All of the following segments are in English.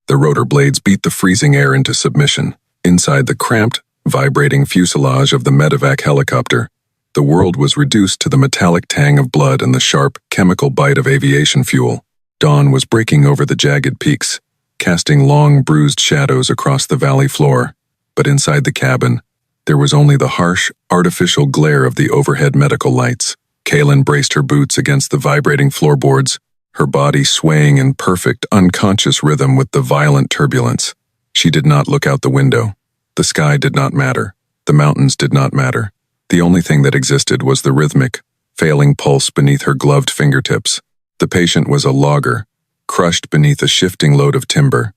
The rotor blades beat the freezing air into submission. Inside the cramped, vibrating fuselage of the medevac helicopter, the world was reduced to the metallic tang of blood and the sharp, chemical bite of aviation fuel. Dawn was breaking over the jagged peaks, casting long, bruised shadows across the valley floor. But inside the cabin, there was only the harsh, artificial glare of the overhead medical lights. Kaylin braced her boots against the vibrating floorboards, her body swaying in perfect, unconscious rhythm with the violent turbulence. She did not look out the window. The sky did not matter. The mountains did not matter. The only thing that existed was the rhythmic, failing pulse beneath her gloved fingertips. The patient was a logger, crushed beneath a shifting load of timber.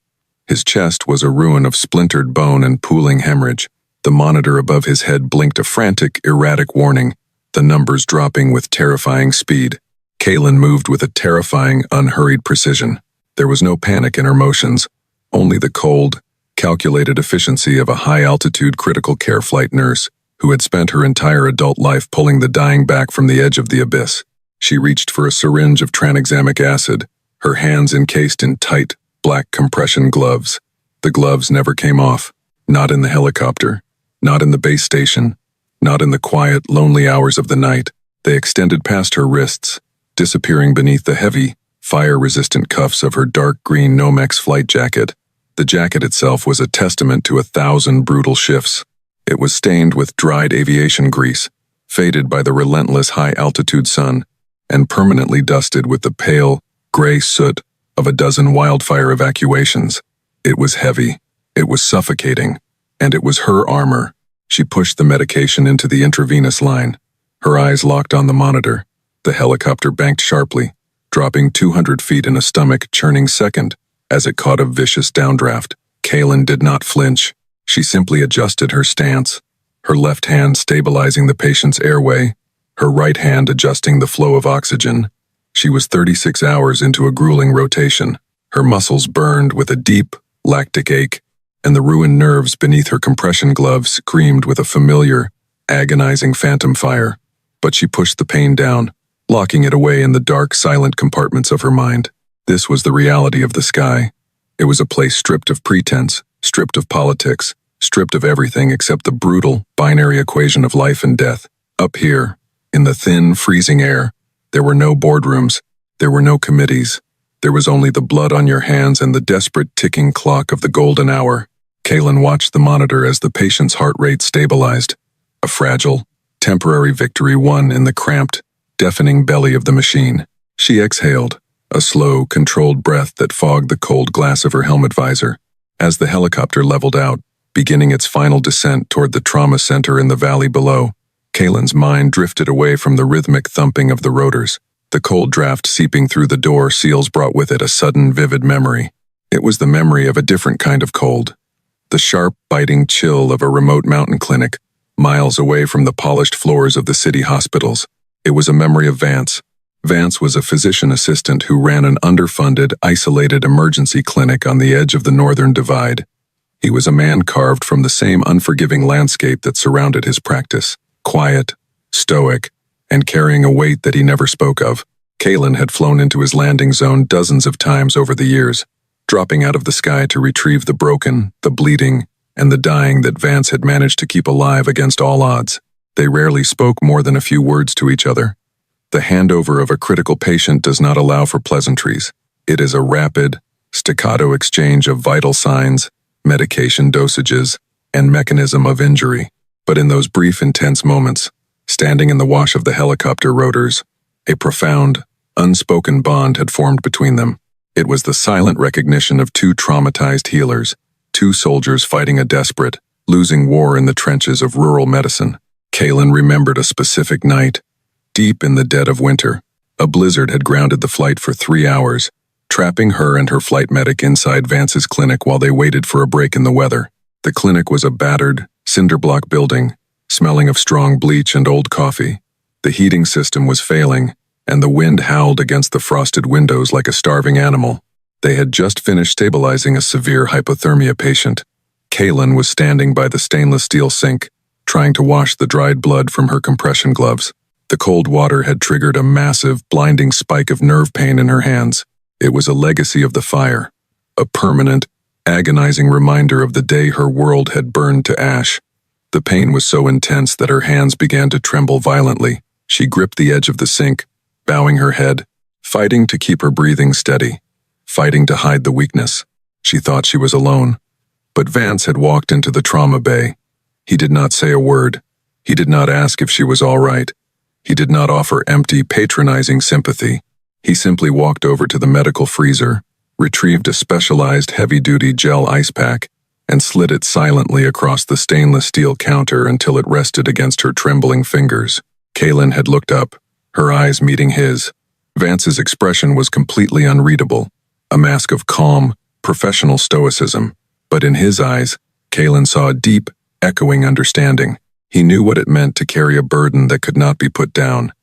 His chest was a ruin of splintered bone and pooling hemorrhage. The monitor above his head blinked a frantic, erratic warning, the numbers dropping with terrifying speed. Kaylin moved with a terrifying, unhurried precision. There was no panic in her motions, only the cold, calculated efficiency of a high-altitude critical care flight nurse who had spent her entire adult life pulling the dying back from the edge of the abyss. She reached for a syringe of tranexamic acid, her hands encased in tight, black compression gloves. The gloves never came off, not in the helicopter, not in the base station, not in the quiet, lonely hours of the night. They extended past her wrists, disappearing beneath the heavy, fire-resistant cuffs of her dark green Nomex flight jacket. The jacket itself was a testament to 1,000 brutal shifts. It was stained with dried aviation grease, faded by the relentless high-altitude sun, and permanently dusted with the pale, gray soot of a dozen wildfire evacuations. It was heavy, it was suffocating, and it was her armor. She pushed the medication into the intravenous line. Her eyes locked on the monitor. The helicopter banked sharply, dropping 200 feet in a stomach-churning second as it caught a vicious downdraft. Kaylin did not flinch. She simply adjusted her stance, her left hand stabilizing the patient's airway, her right hand adjusting the flow of oxygen. She was 36 hours into a grueling rotation. Her muscles burned with a deep, lactic ache, and the ruined nerves beneath her compression gloves screamed with a familiar, agonizing phantom fire. But she pushed the pain down, locking it away in the dark, silent compartments of her mind. This was the reality of the sky. It was a place stripped of pretense, stripped of politics, stripped of everything except the brutal, binary equation of life and death. Up here, in the thin, freezing air, there were no boardrooms, there were no committees. There was only the blood on your hands and the desperate ticking clock of the golden hour. Kaylin watched the monitor as the patient's heart rate stabilized. A fragile, temporary victory won in the cramped, deafening belly of the machine. She exhaled, a slow, controlled breath that fogged the cold glass of her helmet visor. As the helicopter leveled out, beginning its final descent toward the trauma center in the valley below, Kaylin's mind drifted away from the rhythmic thumping of the rotors. The cold draft seeping through the door seals brought with it a sudden, vivid memory. It was the memory of a different kind of cold. The sharp, biting chill of a remote mountain clinic, miles away from the polished floors of the city hospitals. It was a memory of Vance. Vance was a physician assistant who ran an underfunded, isolated emergency clinic on the edge of the Northern Divide. He was a man carved from the same unforgiving landscape that surrounded his practice, quiet, stoic, and carrying a weight that he never spoke of. Kaylin had flown into his landing zone dozens of times over the years, dropping out of the sky to retrieve the broken, the bleeding, and the dying that Vance had managed to keep alive against all odds. They rarely spoke more than a few words to each other. The handover of a critical patient does not allow for pleasantries. It is a rapid, staccato exchange of vital signs, medication dosages, and mechanism of injury. But in those brief, intense moments, standing in the wash of the helicopter rotors, a profound, unspoken bond had formed between them. It was the silent recognition of two traumatized healers, two soldiers fighting a desperate, losing war in the trenches of rural medicine. Kaylin remembered a specific night. Deep in the dead of winter, a blizzard had grounded the flight for 3 hours, trapping her and her flight medic inside Vance's clinic while they waited for a break in the weather. The clinic was a battered, cinder-block building, smelling of strong bleach and old coffee. The heating system was failing, and the wind howled against the frosted windows like a starving animal. They had just finished stabilizing a severe hypothermia patient. Kaylin was standing by the stainless steel sink, trying to wash the dried blood from her compression gloves. The cold water had triggered a massive, blinding spike of nerve pain in her hands. It was a legacy of the fire, a permanent, agonizing reminder of the day her world had burned to ash. The pain was so intense that her hands began to tremble violently. She gripped the edge of the sink, bowing her head, fighting to keep her breathing steady, fighting to hide the weakness. She thought she was alone. But Vance had walked into the trauma bay. He did not say a word. He did not ask if she was all right. He did not offer empty, patronizing sympathy. He simply walked over to the medical freezer, retrieved a specialized heavy-duty gel ice pack, and slid it silently across the stainless steel counter until it rested against her trembling fingers. Kaylin had looked up, her eyes meeting his. Vance's expression was completely unreadable, a mask of calm, professional stoicism. But in his eyes, Kaylin saw a deep, echoing understanding. He knew what it meant to carry a burden that could not be put down.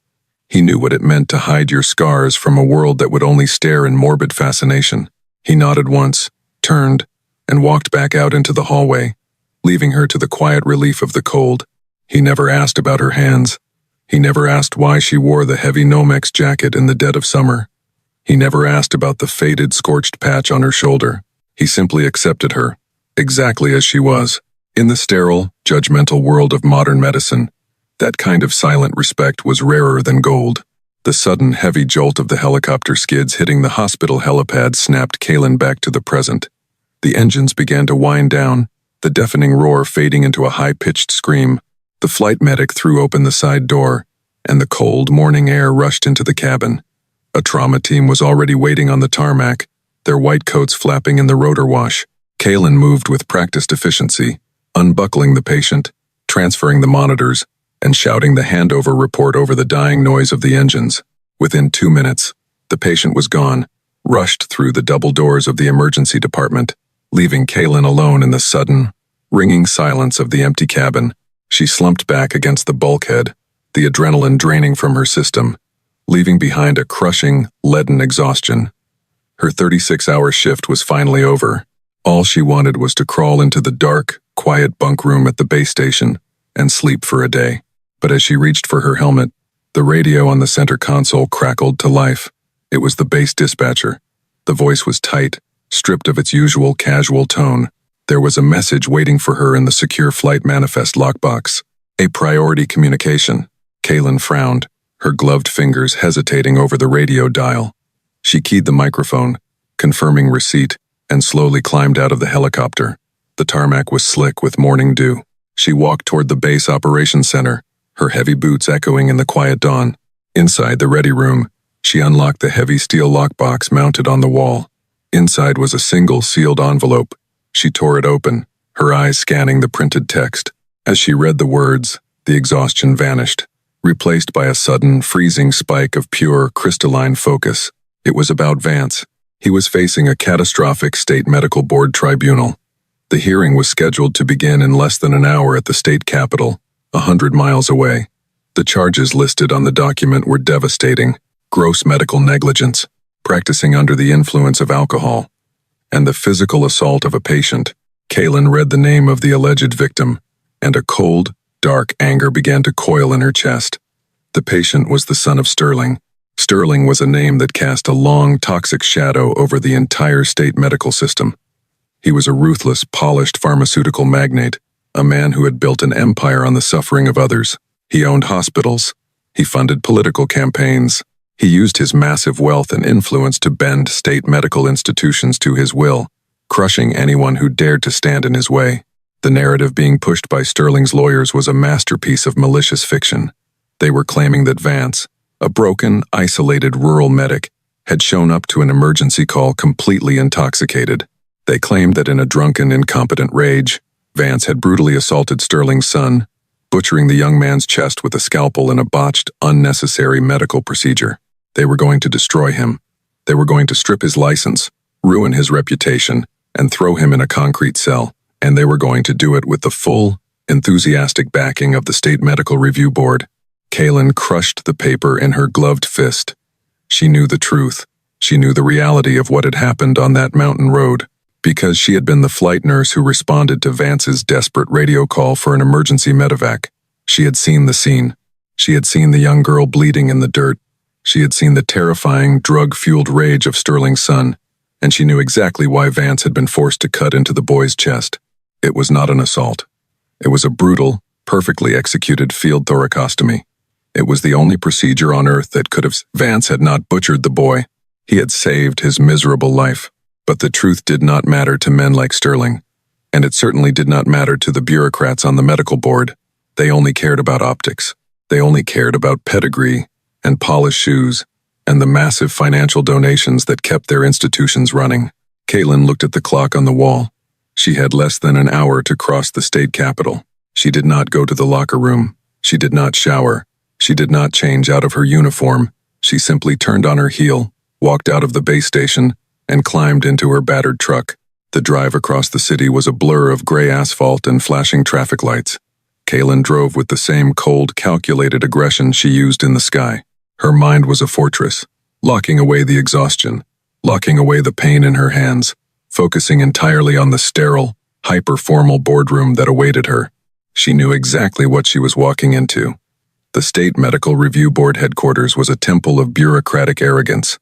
He knew what it meant to hide your scars from a world that would only stare in morbid fascination. He nodded once, turned, and walked back out into the hallway, leaving her to the quiet relief of the cold. He never asked about her hands. He never asked why she wore the heavy Nomex jacket in the dead of summer. He never asked about the faded, scorched patch on her shoulder. He simply accepted her, exactly as she was. In the sterile, judgmental world of modern medicine, that kind of silent respect was rarer than gold. The sudden, heavy jolt of the helicopter skids hitting the hospital helipad snapped Kaylin back to the present. The engines began to wind down, the deafening roar fading into a high-pitched scream. The flight medic threw open the side door, and the cold morning air rushed into the cabin. A trauma team was already waiting on the tarmac, their white coats flapping in the rotor wash. Kaylin moved with practiced efficiency, unbuckling the patient, transferring the monitors, and shouting the handover report over the dying noise of the engines. Within 2 minutes, the patient was gone, rushed through the double doors of the emergency department, leaving Kaylin alone in the sudden, ringing silence of the empty cabin. She slumped back against the bulkhead, the adrenaline draining from her system, leaving behind a crushing, leaden exhaustion. Her 36-hour shift was finally over. All she wanted was to crawl into the dark, quiet bunk room at the base station and sleep for a day. But as she reached for her helmet, the radio on the center console crackled to life. It was the base dispatcher. The voice was tight, stripped of its usual casual tone. There was a message waiting for her in the secure flight manifest lockbox. A priority communication. Kaylin frowned, her gloved fingers hesitating over the radio dial. She keyed the microphone, confirming receipt, and slowly climbed out of the helicopter. The tarmac was slick with morning dew. She walked toward the base operations center, her heavy boots echoing in the quiet dawn. Inside the ready room, she unlocked the heavy steel lockbox mounted on the wall. Inside was a single sealed envelope. She tore it open, her eyes scanning the printed text. As she read the words, the exhaustion vanished, replaced by a sudden, freezing spike of pure, crystalline focus. It was about Vance. He was facing a catastrophic state medical board tribunal. The hearing was scheduled to begin in less than an hour at the state capitol, 100 miles away. The charges listed on the document were devastating: gross medical negligence, practicing under the influence of alcohol, and the physical assault of a patient. Kaylin read the name of the alleged victim, and a cold, dark anger began to coil in her chest. The patient was the son of Sterling. Sterling was a name that cast a long, toxic shadow over the entire state medical system. He was a ruthless, polished pharmaceutical magnate, a man who had built an empire on the suffering of others. He owned hospitals. He funded political campaigns. He used his massive wealth and influence to bend state medical institutions to his will, crushing anyone who dared to stand in his way. The narrative being pushed by Sterling's lawyers was a masterpiece of malicious fiction. They were claiming that Vance, a broken, isolated rural medic, had shown up to an emergency call completely intoxicated. They claimed that in a drunken, incompetent rage, Vance had brutally assaulted Sterling's son, butchering the young man's chest with a scalpel in a botched, unnecessary medical procedure. They were going to destroy him. They were going to strip his license, ruin his reputation, and throw him in a concrete cell. And they were going to do it with the full, enthusiastic backing of the State Medical Review Board. Kaylin crushed the paper in her gloved fist. She knew the truth. She knew the reality of what had happened on that mountain road, because she had been the flight nurse who responded to Vance's desperate radio call for an emergency medevac. She had seen the scene. She had seen the young girl bleeding in the dirt. She had seen the terrifying, drug-fueled rage of Sterling's son. and she knew exactly why Vance had been forced to cut into the boy's chest. It was not an assault. It was a brutal, perfectly executed field thoracostomy. It was the only procedure on earth that could have. Vance had not butchered the boy. He had saved his miserable life. But the truth did not matter to men like Sterling, and it certainly did not matter to the bureaucrats on the medical board. They only cared about optics. They only cared about pedigree and polished shoes and the massive financial donations that kept their institutions running. Caitlin looked at the clock on the wall. She had less than an hour to cross the state capitol. She did not go to the locker room. She did not shower. She did not change out of her uniform. She simply turned on her heel, walked out of the base station, and climbed into her battered truck. The drive across the city was a blur of gray asphalt and flashing traffic lights. Caitlin drove with the same cold, calculated aggression she used in the sky. Her mind was a fortress, locking away the exhaustion, locking away the pain in her hands, focusing entirely on the sterile, hyper-formal boardroom that awaited her. She knew exactly what she was walking into. The State Medical Review Board headquarters was a temple of bureaucratic arrogance.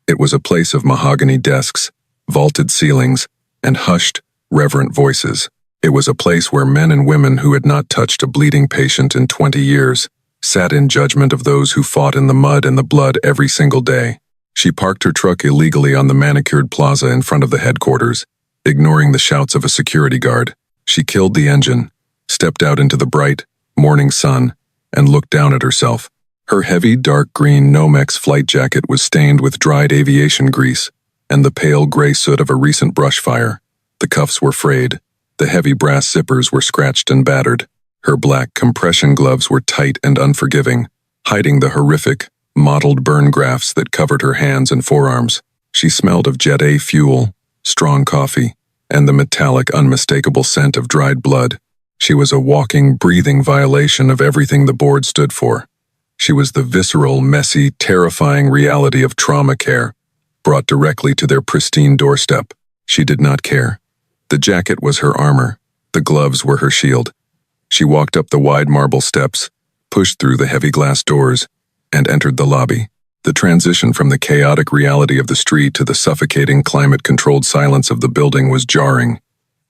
It was a place of mahogany desks, vaulted ceilings, and hushed, reverent voices. It was a place where men and women who had not touched a bleeding patient in 20 years sat in judgment of those who fought in the mud and the blood every single day. She parked her truck illegally on the manicured plaza in front of the headquarters, ignoring the shouts of a security guard. She killed the engine, stepped out into the bright, morning sun, and looked down at herself. Her heavy, dark green Nomex flight jacket was stained with dried aviation grease and the pale gray soot of a recent brush fire. The cuffs were frayed. The heavy brass zippers were scratched and battered. Her black compression gloves were tight and unforgiving, hiding the horrific, mottled burn grafts that covered her hands and forearms. She smelled of Jet A fuel, strong coffee, and the metallic, unmistakable scent of dried blood. She was a walking, breathing violation of everything the board stood for. She was the visceral, messy, terrifying reality of trauma care, brought directly to their pristine doorstep. She did not care. The jacket was her armor. The gloves were her shield. She walked up the wide marble steps, pushed through the heavy glass doors, and entered the lobby. The transition from the chaotic reality of the street to the suffocating, climate-controlled silence of the building was jarring.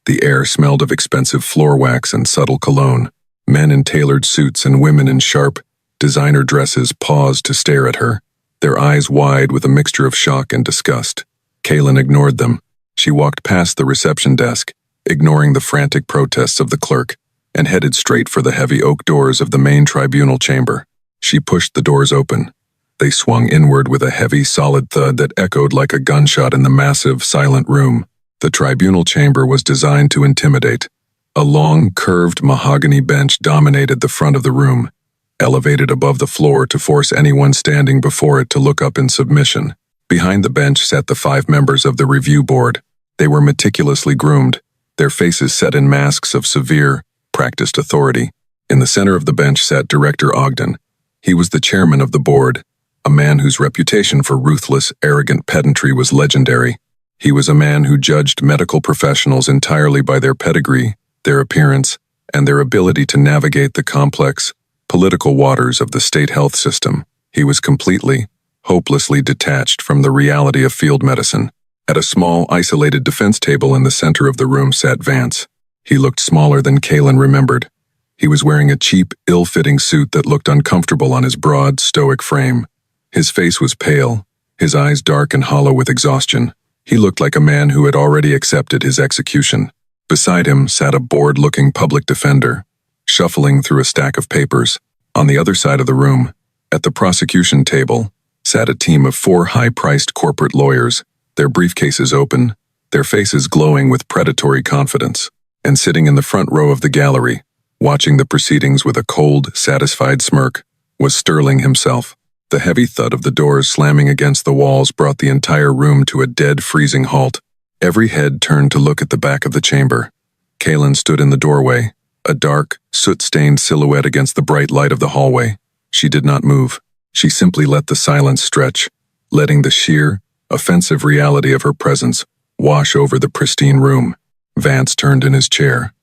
The air smelled of expensive floor wax and subtle cologne. Men in tailored suits and women in sharp, designer dresses paused to stare at her, their eyes wide with a mixture of shock and disgust. Caitlin ignored them. She walked past the reception desk, ignoring the frantic protests of the clerk, and headed straight for the heavy oak doors of the main tribunal chamber. She pushed the doors open. They swung inward with a heavy, solid thud that echoed like a gunshot in the massive, silent room. The tribunal chamber was designed to intimidate. A long, curved mahogany bench dominated the front of the room, elevated above the floor to force anyone standing before it to look up in submission. Behind the bench sat the 5 members of the review board. They were meticulously groomed, their faces set in masks of severe, practiced authority. In the center of the bench sat Director Ogden. He was the chairman of the board, a man whose reputation for ruthless, arrogant pedantry was legendary. He was a man who judged medical professionals entirely by their pedigree, their appearance, and their ability to navigate the complex, political waters of the state health system. He was completely, hopelessly detached from the reality of field medicine. At a small, isolated defense table in the center of the room sat Vance. He looked smaller than Caitlin remembered. He was wearing a cheap, ill-fitting suit that looked uncomfortable on his broad, stoic frame. His face was pale, his eyes dark and hollow with exhaustion. He looked like a man who had already accepted his execution. Beside him sat a bored-looking public defender, shuffling through a stack of papers. On the other side of the room, at the prosecution table, sat a team of 4 high-priced corporate lawyers, their briefcases open, their faces glowing with predatory confidence. And sitting in the front row of the gallery, watching the proceedings with a cold, satisfied smirk, was Sterling himself. The heavy thud of the doors slamming against the walls brought the entire room to a dead, freezing halt. Every head turned to look at the back of the chamber. Caitlin stood in the doorway, a dark, soot-stained silhouette against the bright light of the hallway. She did not move. She simply let the silence stretch, letting the sheer, offensive reality of her presence wash over the pristine room. Vance turned in his chair.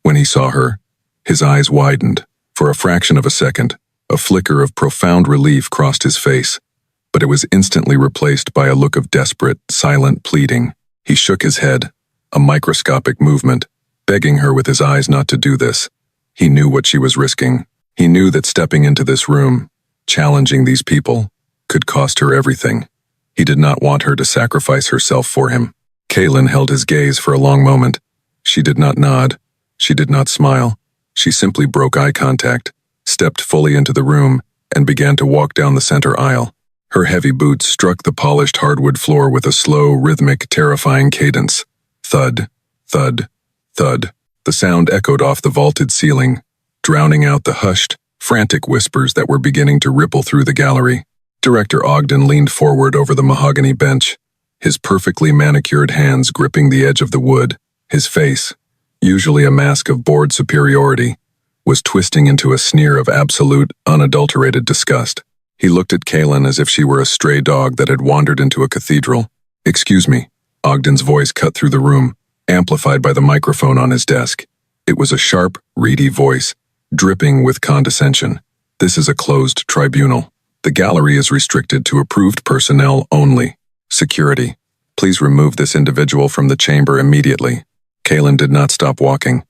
When he saw her, his eyes widened. For a fraction of a second, a flicker of profound relief crossed his face. but it was instantly replaced by a look of desperate, silent pleading. He shook his head, a microscopic movement, begging her with his eyes not to do this. He knew what she was risking. He knew that stepping into this room, challenging these people, could cost her everything. He did not want her to sacrifice herself for him. Kaylin held his gaze for a long moment. She did not nod. She did not smile. She simply broke eye contact, stepped fully into the room, and began to walk down the center aisle. Her heavy boots struck the polished hardwood floor with a slow, rhythmic, terrifying cadence. Thud, thud, thud. The sound echoed off the vaulted ceiling, drowning out the hushed, frantic whispers that were beginning to ripple through the gallery. Director Ogden leaned forward over the mahogany bench, his perfectly manicured hands gripping the edge of the wood. His face, usually a mask of bored superiority, was twisting into a sneer of absolute, unadulterated disgust. He looked at Kaylin as if she were a stray dog that had wandered into a cathedral. "Excuse me," Ogden's voice cut through the room, amplified by the microphone on his desk. It was a sharp, reedy voice, dripping with condescension. "This is a closed tribunal. The gallery is restricted to approved personnel only. Security, please remove this individual from the chamber immediately." Kaylin did not stop walking.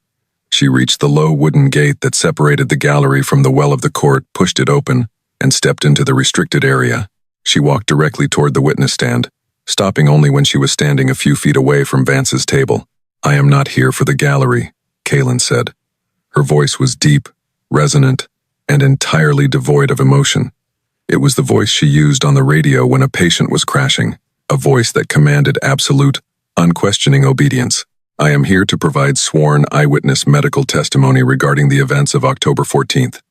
She reached the low wooden gate that separated the gallery from the well of the court, pushed it open, and stepped into the restricted area. She walked directly toward the witness stand, stopping only when she was standing a few feet away from Vance's table. "I am not here for the gallery," Kaylin said. Her voice was deep, resonant, and entirely devoid of emotion. It was the voice she used on the radio when a patient was crashing, a voice that commanded absolute, unquestioning obedience. "I am here to provide sworn eyewitness medical testimony regarding the events of October 14th.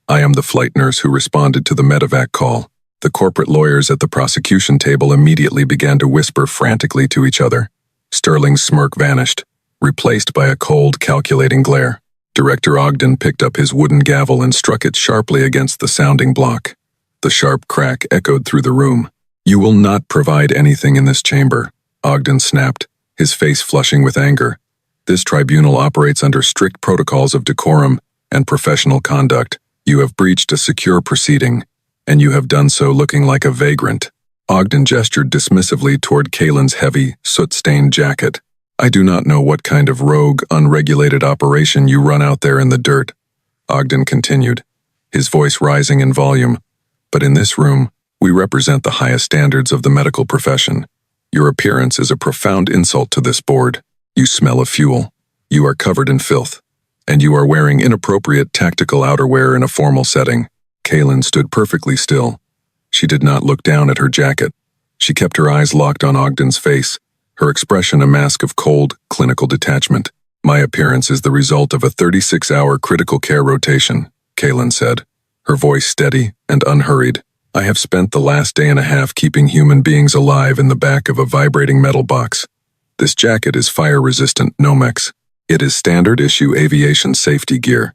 I am the flight nurse who responded to the medevac call." The corporate lawyers at the prosecution table immediately began to whisper frantically to each other. Sterling's smirk vanished, replaced by a cold, calculating glare. Director Ogden picked up his wooden gavel and struck it sharply against the sounding block. The sharp crack echoed through the room. "You will not provide anything in this chamber," Ogden snapped, his face flushing with anger. "This tribunal operates under strict protocols of decorum and professional conduct. You have breached a secure proceeding, and you have done so looking like a vagrant." Ogden gestured dismissively toward Kaylin's heavy, soot-stained jacket. "I do not know what kind of rogue, unregulated operation you run out there in the dirt," Ogden continued, his voice rising in volume. "But in this room, we represent the highest standards of the medical profession. Your appearance is a profound insult to this board. You smell of fuel. You are covered in filth. And you are wearing inappropriate tactical outerwear in a formal setting." Kaylin stood perfectly still. She did not look down at her jacket. She kept her eyes locked on Ogden's face, her expression a mask of cold, clinical detachment. "My appearance is the result of a 36-hour critical care rotation," Kaylin said, her voice steady and unhurried. "I have spent the last day and a half keeping human beings alive in the back of a vibrating metal box. This jacket is fire-resistant Nomex. It is standard-issue aviation safety gear.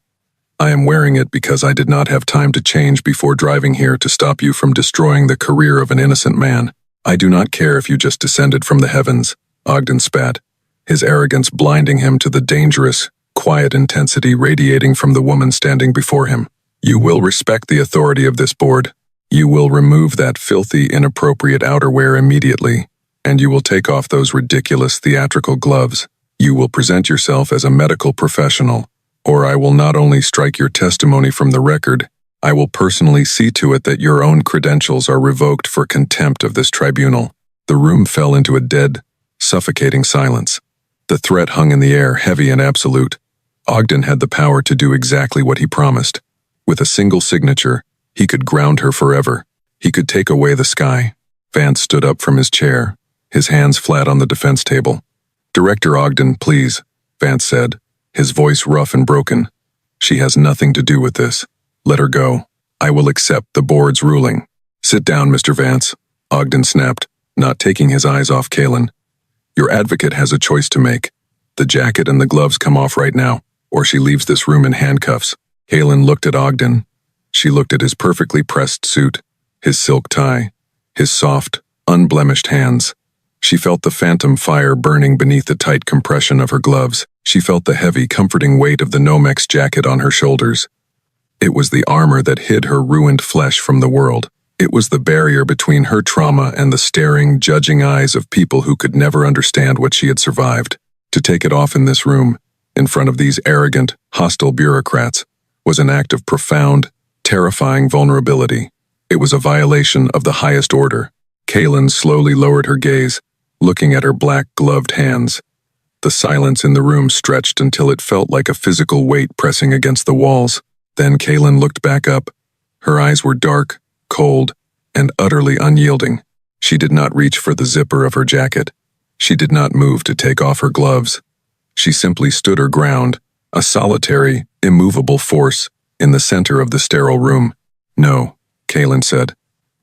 I am wearing it because I did not have time to change before driving here to stop you from destroying the career of an innocent man. I do not care if you just descended from the heavens," Ogden spat, his arrogance blinding him to the dangerous, quiet intensity radiating from the woman standing before him. "You will respect the authority of this board. You will remove that filthy, inappropriate outerwear immediately, and you will take off those ridiculous theatrical gloves. You will present yourself as a medical professional, or I will not only strike your testimony from the record, I will personally see to it that your own credentials are revoked for contempt of this tribunal." The room fell into a dead, suffocating silence. The threat hung in the air, heavy and absolute. Ogden had the power to do exactly what he promised. With a single signature, he could ground her forever. He could take away the sky. Vance stood up from his chair, his hands flat on the defense table. "Director Ogden, please," Vance said, his voice rough and broken. "She has nothing to do with this. Let her go. I will accept the board's ruling." "Sit down, Mr. Vance," Ogden snapped, not taking his eyes off Kaylin. "Your advocate has a choice to make. The jacket and the gloves come off right now, or she leaves this room in handcuffs." Kaylin looked at Ogden. She looked at his perfectly pressed suit, his silk tie, his soft, unblemished hands. She felt the phantom fire burning beneath the tight compression of her gloves. She felt the heavy, comforting weight of the Nomex jacket on her shoulders. It was the armor that hid her ruined flesh from the world. It was the barrier between her trauma and the staring, judging eyes of people who could never understand what she had survived. To take it off in this room, in front of these arrogant, hostile bureaucrats, was an act of profound, terrifying vulnerability. It was a violation of the highest order. Kaylin slowly lowered her gaze, looking at her black-gloved hands. The silence in the room stretched until it felt like a physical weight pressing against the walls. Then Kaylin looked back up. Her eyes were dark, cold, and utterly unyielding. She did not reach for the zipper of her jacket. She did not move to take off her gloves. She simply stood her ground, a solitary, immovable force, in the center of the sterile room. "No," Kaylin said.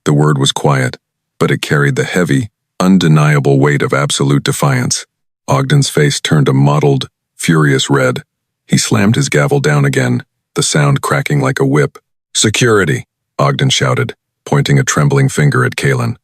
The word was quiet, but it carried the heavy, undeniable weight of absolute defiance. Ogden's face turned a mottled, furious red. He slammed his gavel down again, the sound cracking like a whip. "Security," Ogden shouted, pointing a trembling finger at Kaylin.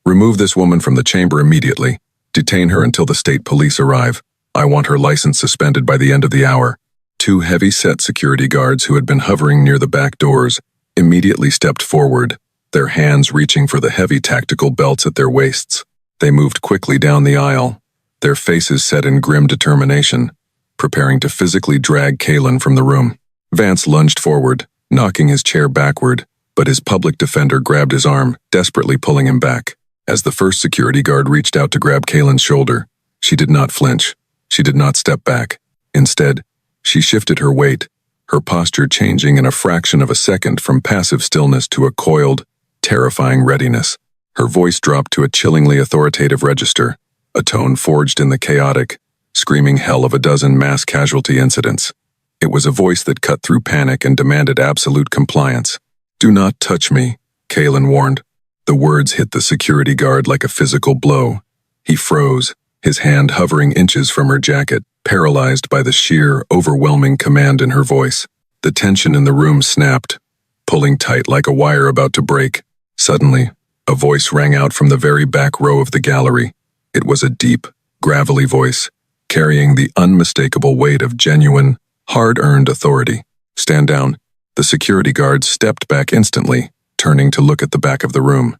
"Remove this woman from the chamber immediately. Detain her until the state police arrive. I want her license suspended by the end of the hour." Two heavy-set security guards who had been hovering near the back doors immediately stepped forward, their hands reaching for the heavy tactical belts at their waists. They moved quickly down the aisle, their faces set in grim determination, preparing to physically drag Kaylin from the room. Vance lunged forward, knocking his chair backward, but his public defender grabbed his arm, desperately pulling him back. As the first security guard reached out to grab Kaylin's shoulder, she did not flinch. She did not step back. Instead, she shifted her weight, her posture changing in a fraction of a second from passive stillness to a coiled, terrifying readiness. Her voice dropped to a chillingly authoritative register, a tone forged in the chaotic, screaming hell of a dozen mass casualty incidents. It was a voice that cut through panic and demanded absolute compliance. "Do not touch me," Kaylin warned. The words hit the security guard like a physical blow. He froze, his hand hovering inches from her jacket, paralyzed by the sheer, overwhelming command in her voice. The tension in the room snapped, pulling tight like a wire about to break. Suddenly, a voice rang out from the very back row of the gallery. It was a deep, gravelly voice, carrying the unmistakable weight of genuine, hard-earned authority. "Stand down." The security guard stepped back instantly, turning to look at the back of the room.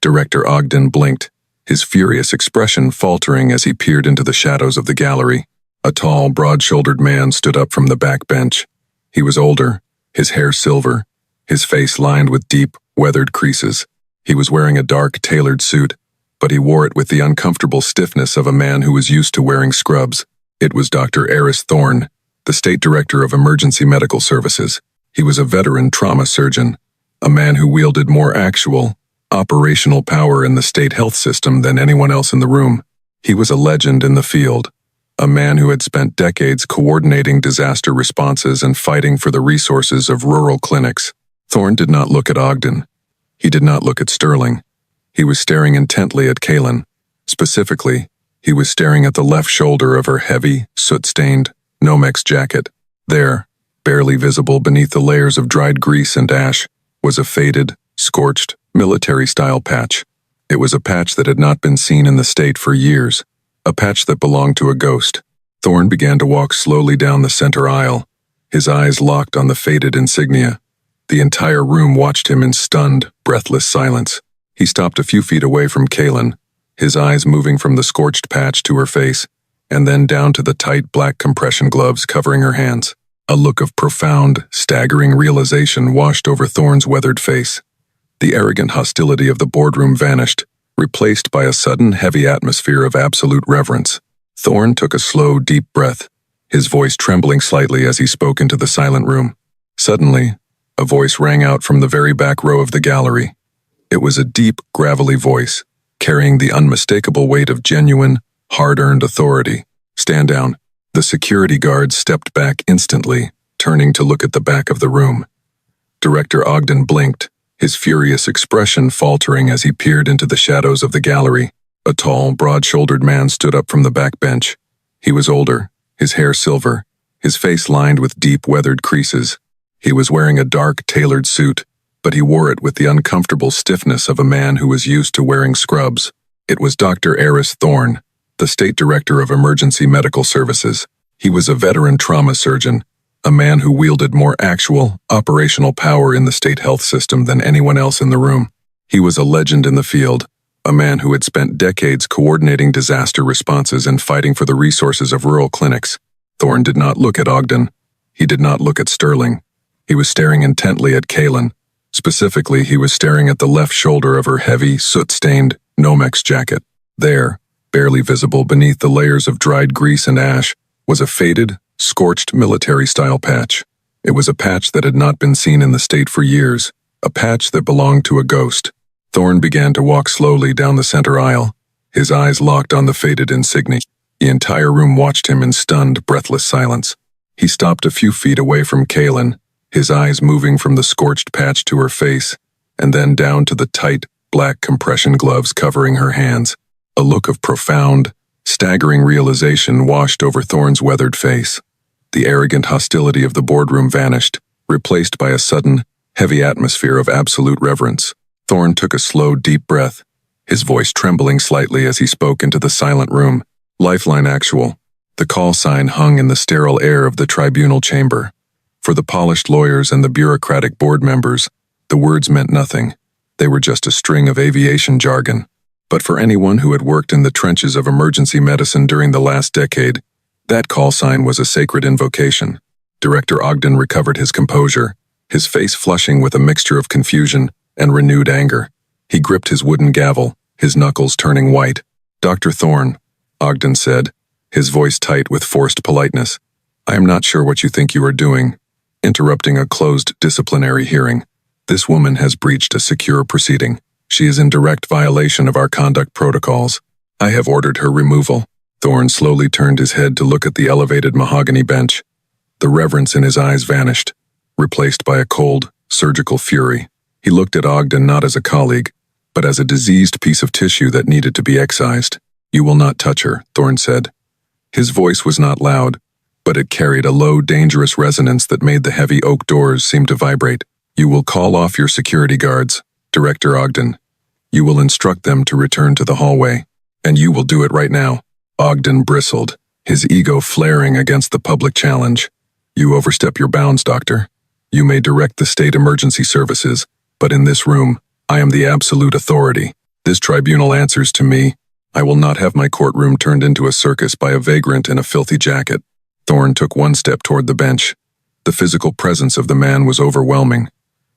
Director Ogden blinked, his furious expression faltering as he peered into the shadows of the gallery. A tall, broad-shouldered man stood up from the back bench. He was older, his hair silver, his face lined with deep, weathered creases. He was wearing a dark, tailored suit, but he wore it with the uncomfortable stiffness of a man who was used to wearing scrubs. It was Dr. Eris Thorne, the State Director of Emergency Medical Services. He was a veteran trauma surgeon, a man who wielded more actual, operational power in the state health system than anyone else in the room. He was a legend in the field, a man who had spent decades coordinating disaster responses and fighting for the resources of rural clinics. Thorne did not look at Ogden. He did not look at Sterling. He was staring intently at Kaylin. Specifically, he was staring at the left shoulder of her heavy, soot-stained Nomex jacket. There, barely visible beneath the layers of dried grease and ash, was a faded, scorched, military-style patch. It was a patch that had not been seen in the state for years, a patch that belonged to a ghost. Thorne began to walk slowly down the center aisle, his eyes locked on the faded insignia. The entire room watched him in stunned, breathless silence. He stopped a few feet away from Kaylin, his eyes moving from the scorched patch to her face, and then down to the tight black compression gloves covering her hands. A look of profound, staggering realization washed over Thorne's weathered face. The arrogant hostility of the boardroom vanished, replaced by a sudden heavy atmosphere of absolute reverence. Thorne took a slow, deep breath, his voice trembling slightly as he spoke into the silent room. Suddenly, a voice rang out from the very back row of the gallery. It was a deep, gravelly voice, carrying the unmistakable weight of genuine, hard-earned authority. "Stand down." The security guard stepped back instantly, turning to look at the back of the room. Director Ogden blinked, his furious expression faltering as he peered into the shadows of the gallery. A tall, broad-shouldered man stood up from the back bench. He was older, his hair silver, his face lined with deep, weathered creases. He was wearing a dark, tailored suit, but he wore it with the uncomfortable stiffness of a man who was used to wearing scrubs. It was Dr. Eris Thorne, the State Director of Emergency Medical Services. He was a veteran trauma surgeon, a man who wielded more actual, operational power in the state health system than anyone else in the room. He was a legend in the field, a man who had spent decades coordinating disaster responses and fighting for the resources of rural clinics. Thorne did not look at Ogden. He did not look at Sterling. He was staring intently at Kaylin. Specifically, he was staring at the left shoulder of her heavy, soot-stained Nomex jacket. There, barely visible beneath the layers of dried grease and ash, was a faded, scorched military-style patch. It was a patch that had not been seen in the state for years, a patch that belonged to a ghost. Thorne began to walk slowly down the center aisle, his eyes locked on the faded insignia. The entire room watched him in stunned, breathless silence. He stopped a few feet away from Kaylin, his eyes moving from the scorched patch to her face, and then down to the tight, black compression gloves covering her hands. A look of profound, staggering realization washed over Thorne's weathered face. The arrogant hostility of the boardroom vanished, replaced by a sudden, heavy atmosphere of absolute reverence. Thorne took a slow, deep breath, his voice trembling slightly as he spoke into the silent room. Lifeline Actual. The call sign hung in the sterile air of the tribunal chamber. For the polished lawyers and the bureaucratic board members, the words meant nothing. They were just a string of aviation jargon. But for anyone who had worked in the trenches of emergency medicine during the last decade, that call sign was a sacred invocation. Director Ogden recovered his composure, his face flushing with a mixture of confusion and renewed anger. He gripped his wooden gavel, his knuckles turning white. "Dr. Thorne," Ogden said, his voice tight with forced politeness, "I am not sure what you think you are doing, interrupting a closed disciplinary hearing. This woman has breached a secure proceeding. She is in direct violation of our conduct protocols. I have ordered her removal." Thorne slowly turned his head to look at the elevated mahogany bench. The reverence in his eyes vanished, replaced by a cold, surgical fury. He looked at Ogden not as a colleague, but as a diseased piece of tissue that needed to be excised. "You will not touch her," Thorne said. His voice was not loud, but it carried a low, dangerous resonance that made the heavy oak doors seem to vibrate. "You will call off your security guards, Director Ogden. You will instruct them to return to the hallway, and you will do it right now." Ogden bristled, his ego flaring against the public challenge. "You overstep your bounds, Doctor. You may direct the state emergency services, but in this room, I am the absolute authority. This tribunal answers to me. I will not have my courtroom turned into a circus by a vagrant in a filthy jacket." Thorne took one step toward the bench. The physical presence of the man was overwhelming.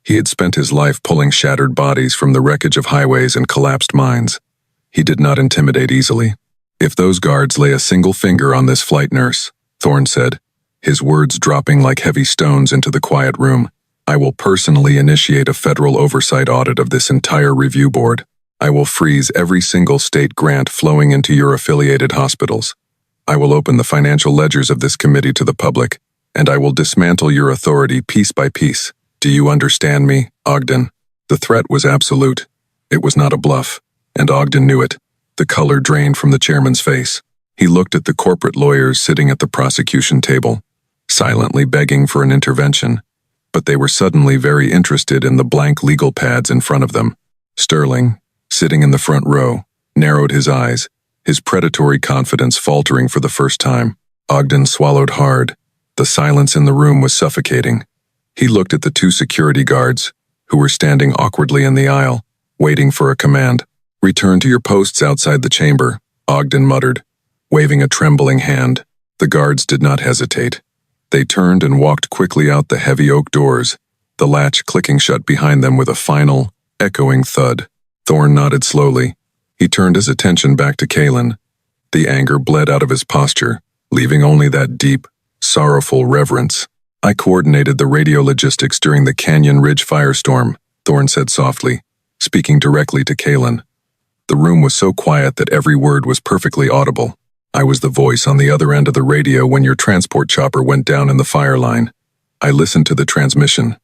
He had spent his life pulling shattered bodies from the wreckage of highways and collapsed mines. He did not intimidate easily. "If those guards lay a single finger on this flight nurse," Thorne said, his words dropping like heavy stones into the quiet room, "I will personally initiate a federal oversight audit of this entire review board. I will freeze every single state grant flowing into your affiliated hospitals. I will open the financial ledgers of this committee to the public, and I will dismantle your authority piece by piece. Do you understand me, Ogden?" The threat was absolute. It was not a bluff, and Ogden knew it. The color drained from the chairman's face. He looked at the corporate lawyers sitting at the prosecution table, silently begging for an intervention, but they were suddenly very interested in the blank legal pads in front of them. Sterling, sitting in the front row, narrowed his eyes, his predatory confidence faltering for the first time. Ogden swallowed hard. The silence in the room was suffocating. He looked at the two security guards, who were standing awkwardly in the aisle, waiting for a command. "Return to your posts outside the chamber," Ogden muttered, waving a trembling hand. The guards did not hesitate. They turned and walked quickly out the heavy oak doors, the latch clicking shut behind them with a final, echoing thud. Thorne nodded slowly. He turned his attention back to Kaylin. The anger bled out of his posture, leaving only that deep, sorrowful reverence. "I coordinated the radio logistics during the Canyon Ridge firestorm," Thorne said softly, speaking directly to Kaylin. The room was so quiet that every word was perfectly audible. "I was the voice on the other end of the radio when your transport chopper went down in the fire line. I listened to the transmission.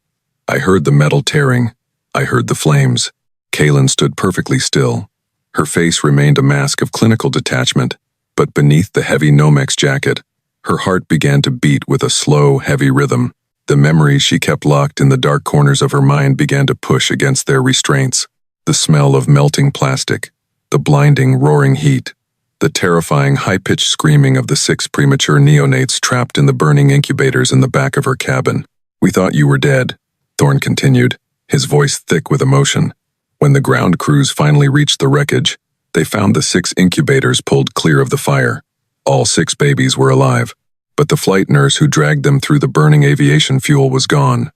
I heard the metal tearing. I heard the flames." Kaylin stood perfectly still. Her face remained a mask of clinical detachment, but beneath the heavy Nomex jacket, her heart began to beat with a slow, heavy rhythm. The memories she kept locked in the dark corners of her mind began to push against their restraints. The smell of melting plastic, the blinding, roaring heat, the terrifying, high-pitched screaming of the 6 premature neonates trapped in the burning incubators in the back of her cabin. "We thought you were dead," Thorne continued, his voice thick with emotion. When the ground crews finally reached the wreckage, they found the 6 incubators pulled clear of the fire. All 6 babies were alive, but the flight nurse who dragged them through the burning aviation fuel was gone.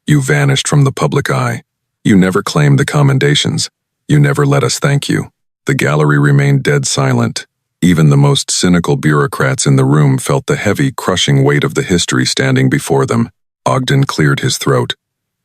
You vanished from the public eye. You never claimed the commendations. You never let us thank you. The gallery remained dead silent. Even the most cynical bureaucrats in the room felt the heavy, crushing weight of the history standing before them. Ogden cleared his throat.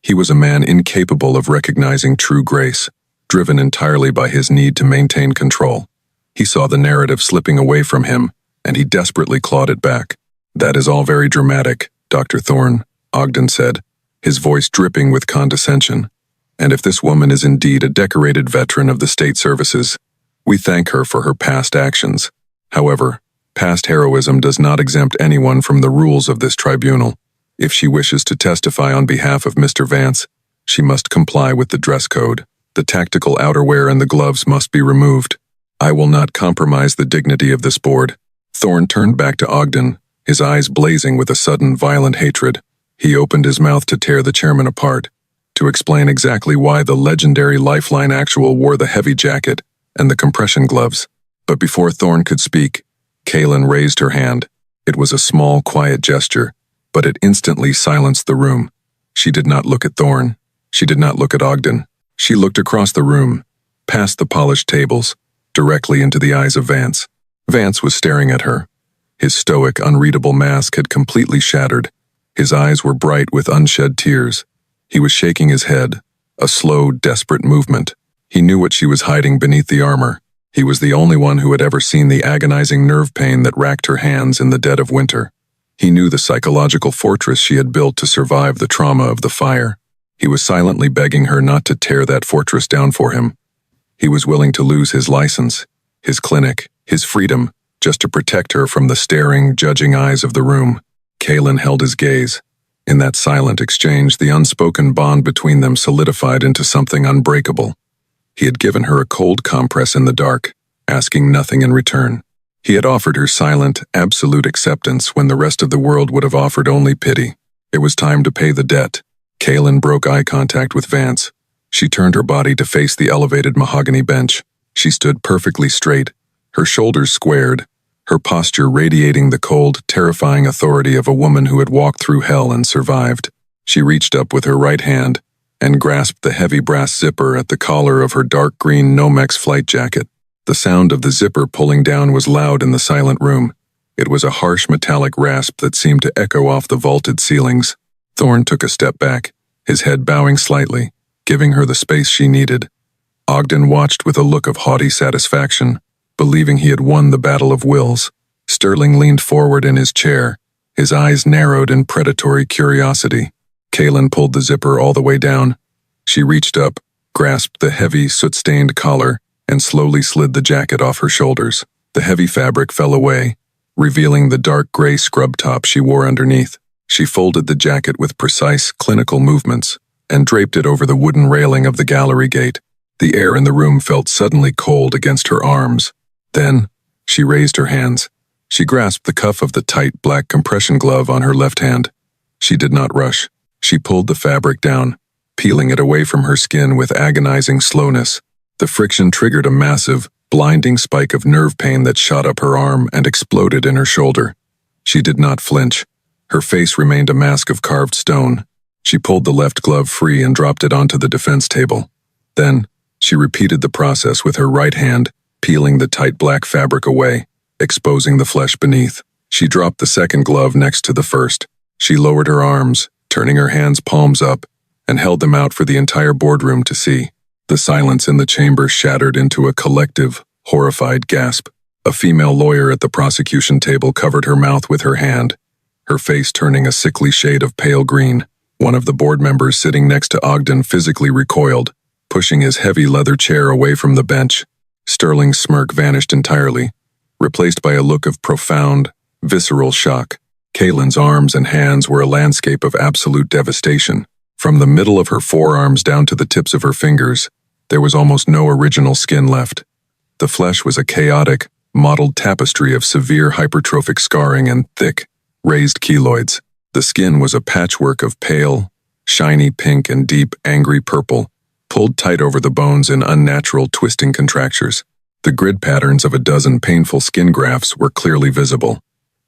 He was a man incapable of recognizing true grace, driven entirely by his need to maintain control. He saw the narrative slipping away from him, and he desperately clawed it back. "That is all very dramatic, Dr. Thorne," Ogden said, his voice dripping with condescension. "And if this woman is indeed a decorated veteran of the state services, we thank her for her past actions. However, past heroism does not exempt anyone from the rules of this tribunal. If she wishes to testify on behalf of Mr. Vance, she must comply with the dress code. The tactical outerwear and the gloves must be removed. I will not compromise the dignity of this board." Thorne turned back to Ogden, his eyes blazing with a sudden, violent hatred. He opened his mouth to tear the chairman apart, to explain exactly why the legendary Lifeline Actual wore the heavy jacket and the compression gloves. But before Thorne could speak, Kaylin raised her hand. It was a small, quiet gesture, but it instantly silenced the room. She did not look at Thorne. She did not look at Ogden. She looked across the room, past the polished tables, directly into the eyes of Vance. Vance was staring at her. His stoic, unreadable mask had completely shattered. His eyes were bright with unshed tears. He was shaking his head, a slow, desperate movement. He knew what she was hiding beneath the armor. He was the only one who had ever seen the agonizing nerve pain that racked her hands in the dead of winter. He knew the psychological fortress she had built to survive the trauma of the fire. He was silently begging her not to tear that fortress down for him. He was willing to lose his license, his clinic, his freedom, just to protect her from the staring, judging eyes of the room. Kaylin held his gaze. In that silent exchange, the unspoken bond between them solidified into something unbreakable. He had given her a cold compress in the dark, asking nothing in return. He had offered her silent, absolute acceptance when the rest of the world would have offered only pity. It was time to pay the debt. Kaylin broke eye contact with Vance. She turned her body to face the elevated mahogany bench. She stood perfectly straight, her shoulders squared, her posture radiating the cold, terrifying authority of a woman who had walked through hell and survived. She reached up with her right hand and grasped the heavy brass zipper at the collar of her dark green Nomex flight jacket. The sound of the zipper pulling down was loud in the silent room. It was a harsh metallic rasp that seemed to echo off the vaulted ceilings. Thorne took a step back, his head bowing slightly, giving her the space she needed. Ogden watched with a look of haughty satisfaction, believing he had won the battle of wills. Sterling leaned forward in his chair, his eyes narrowed in predatory curiosity. Kaylin pulled the zipper all the way down. She reached up, grasped the heavy, soot-stained collar, and slowly slid the jacket off her shoulders. The heavy fabric fell away, revealing the dark gray scrub top she wore underneath. She folded the jacket with precise, clinical movements and draped it over the wooden railing of the gallery gate. The air in the room felt suddenly cold against her arms. Then, she raised her hands. She grasped the cuff of the tight black compression glove on her left hand. She did not rush. She pulled the fabric down, peeling it away from her skin with agonizing slowness. The friction triggered a massive, blinding spike of nerve pain that shot up her arm and exploded in her shoulder. She did not flinch. Her face remained a mask of carved stone. She pulled the left glove free and dropped it onto the defense table. Then, she repeated the process with her right hand, peeling the tight black fabric away, exposing the flesh beneath. She dropped the second glove next to the first. She lowered her arms, turning her hands palms up, and held them out for the entire boardroom to see. The silence in the chamber shattered into a collective, horrified gasp. A female lawyer at the prosecution table covered her mouth with her hand, her face turning a sickly shade of pale green. One of the board members sitting next to Ogden physically recoiled, pushing his heavy leather chair away from the bench. Sterling's smirk vanished entirely, replaced by a look of profound, visceral shock. Kaylin's arms and hands were a landscape of absolute devastation. From the middle of her forearms down to the tips of her fingers, there was almost no original skin left. The flesh was a chaotic, mottled tapestry of severe hypertrophic scarring and thick, raised keloids. The skin was a patchwork of pale, shiny pink and deep, angry purple, pulled tight over the bones in unnatural twisting contractures. The grid patterns of a dozen painful skin grafts were clearly visible,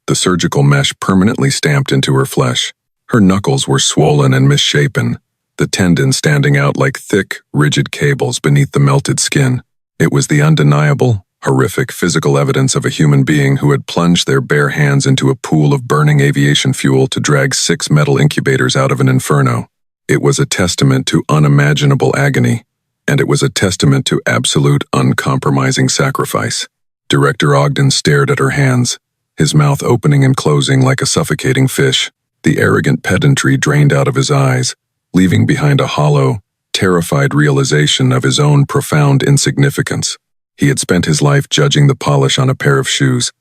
the surgical mesh permanently stamped into her flesh. Her knuckles were swollen and misshapen, the tendons standing out like thick, rigid cables beneath the melted skin. It was the undeniable, horrific physical evidence of a human being who had plunged their bare hands into a pool of burning aviation fuel to drag 6 metal incubators out of an inferno. It was a testament to unimaginable agony, and it was a testament to absolute, uncompromising sacrifice. Director Ogden stared at her hands, his mouth opening and closing like a suffocating fish. The arrogant pedantry drained out of his eyes, leaving behind a hollow, terrified realization of his own profound insignificance. He had spent his life judging the polish on a pair of shoes.